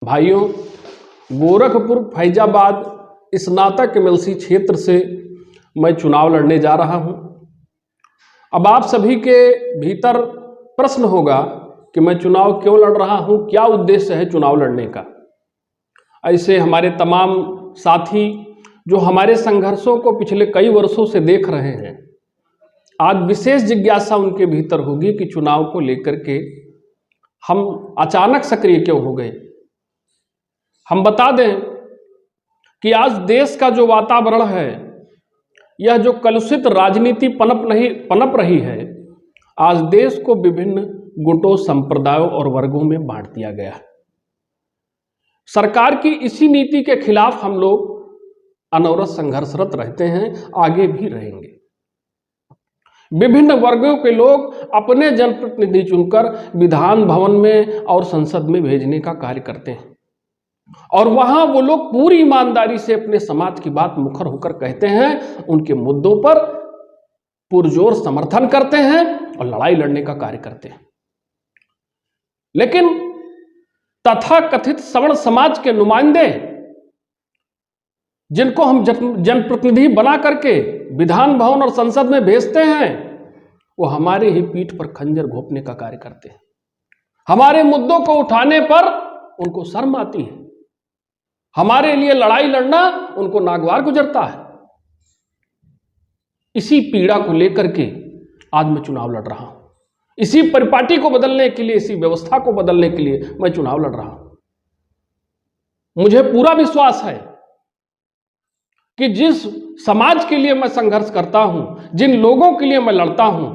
भाइयों, गोरखपुर फैजाबाद स्नातक एमएलसी क्षेत्र से मैं चुनाव लड़ने जा रहा हूं। अब आप सभी के भीतर प्रश्न होगा कि मैं चुनाव क्यों लड़ रहा हूं, क्या उद्देश्य है चुनाव लड़ने का। ऐसे हमारे तमाम साथी जो हमारे संघर्षों को पिछले कई वर्षों से देख रहे हैं, आज विशेष जिज्ञासा उनके भीतर होगी कि चुनाव को लेकर के हम अचानक सक्रिय क्यों हो गए। हम बता दें कि आज देश का जो वातावरण है, यह जो कलुषित राजनीति पनप रही है, आज देश को विभिन्न गुटों, संप्रदायों और वर्गों में बांट दिया गया है। सरकार की इसी नीति के खिलाफ हम लोग अनवरत संघर्षरत रहते हैं, आगे भी रहेंगे। विभिन्न वर्गों के लोग अपने जनप्रतिनिधि चुनकर विधान भवन में और संसद में भेजने का कार्य करते हैं और वहां वो लोग पूरी ईमानदारी से अपने समाज की बात मुखर होकर कहते हैं, उनके मुद्दों पर पुरजोर समर्थन करते हैं और लड़ाई लड़ने का कार्य करते हैं। लेकिन तथाकथित सवर्ण समाज के नुमाइंदे, जिनको हम जनप्रतिनिधि बना करके विधान भवन और संसद में भेजते हैं, वो हमारे ही पीठ पर खंजर घोंपने का कार्य करते हैं। हमारे मुद्दों को उठाने पर उनको शर्म आती है, हमारे लिए लड़ाई लड़ना उनको नागवार गुजरता है। इसी पीड़ा को लेकर के आज मैं चुनाव लड़ रहा हूं। इसी परिपाटी को बदलने के लिए, इसी व्यवस्था को बदलने के लिए मैं चुनाव लड़ रहा हूं। मुझे पूरा विश्वास है कि जिस समाज के लिए मैं संघर्ष करता हूं, जिन लोगों के लिए मैं लड़ता हूं,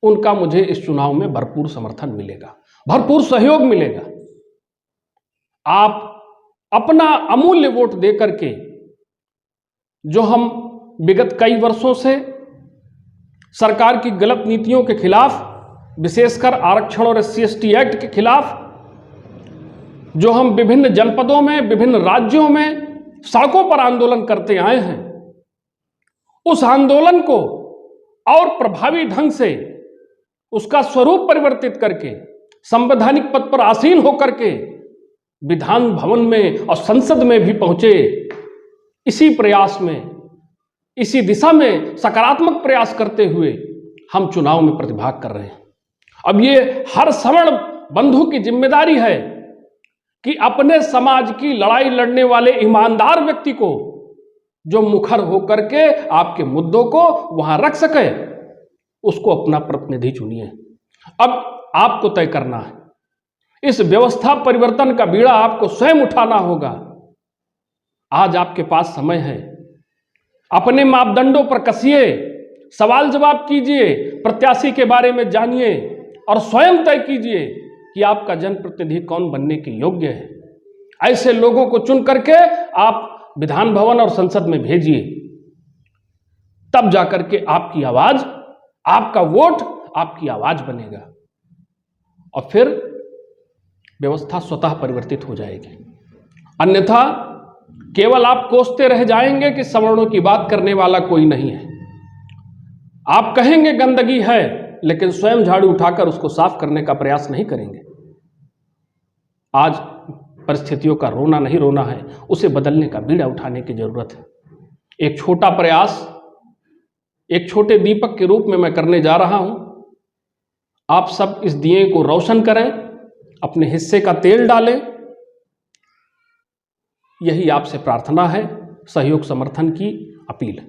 उनका मुझे इस चुनाव में भरपूर समर्थन मिलेगा, भरपूर सहयोग मिलेगा। आप अपना अमूल्य वोट दे करके, जो हम विगत कई वर्षों से सरकार की गलत नीतियों के खिलाफ, विशेषकर आरक्षण और SC/ST एक्ट के खिलाफ, जो हम विभिन्न जनपदों में, विभिन्न राज्यों में सड़कों पर आंदोलन करते आए हैं, उस आंदोलन को और प्रभावी ढंग से उसका स्वरूप परिवर्तित करके संवैधानिक पद पर आसीन होकर के विधान भवन में और संसद में भी पहुंचे। इसी प्रयास में, इसी दिशा में सकारात्मक प्रयास करते हुए हम चुनाव में प्रतिभाग कर रहे हैं। अब ये हर सवर्ण बंधु की जिम्मेदारी है कि अपने समाज की लड़ाई लड़ने वाले ईमानदार व्यक्ति को, जो मुखर होकर के आपके मुद्दों को वहां रख सके, उसको अपना प्रतिनिधि चुनिए। अब आपको तय करना है, इस व्यवस्था परिवर्तन का बीड़ा आपको स्वयं उठाना होगा। आज आपके पास समय है, अपने मापदंडों पर कसिए, सवाल जवाब कीजिए, प्रत्याशी के बारे में जानिए और स्वयं तय कीजिए कि आपका जनप्रतिनिधि कौन बनने के योग्य है। ऐसे लोगों को चुन करके आप विधान भवन और संसद में भेजिए, तब जाकर के आपकी आवाज, आपका वोट आपकी आवाज बनेगा और फिर व्यवस्था स्वतः परिवर्तित हो जाएगी। अन्यथा केवल आप कोसते रह जाएंगे कि सवर्णों की बात करने वाला कोई नहीं है। आप कहेंगे गंदगी है, लेकिन स्वयं झाड़ू उठाकर उसको साफ करने का प्रयास नहीं करेंगे। आज परिस्थितियों का रोना नहीं रोना है, उसे बदलने का बीड़ा उठाने की जरूरत है। एक छोटा प्रयास, एक छोटे दीपक के रूप में मैं करने जा रहा हूं। आप सब इस दिए को रोशन करें, अपने हिस्से का तेल डालें। यही आपसे प्रार्थना है, सहयोग समर्थन की अपील है।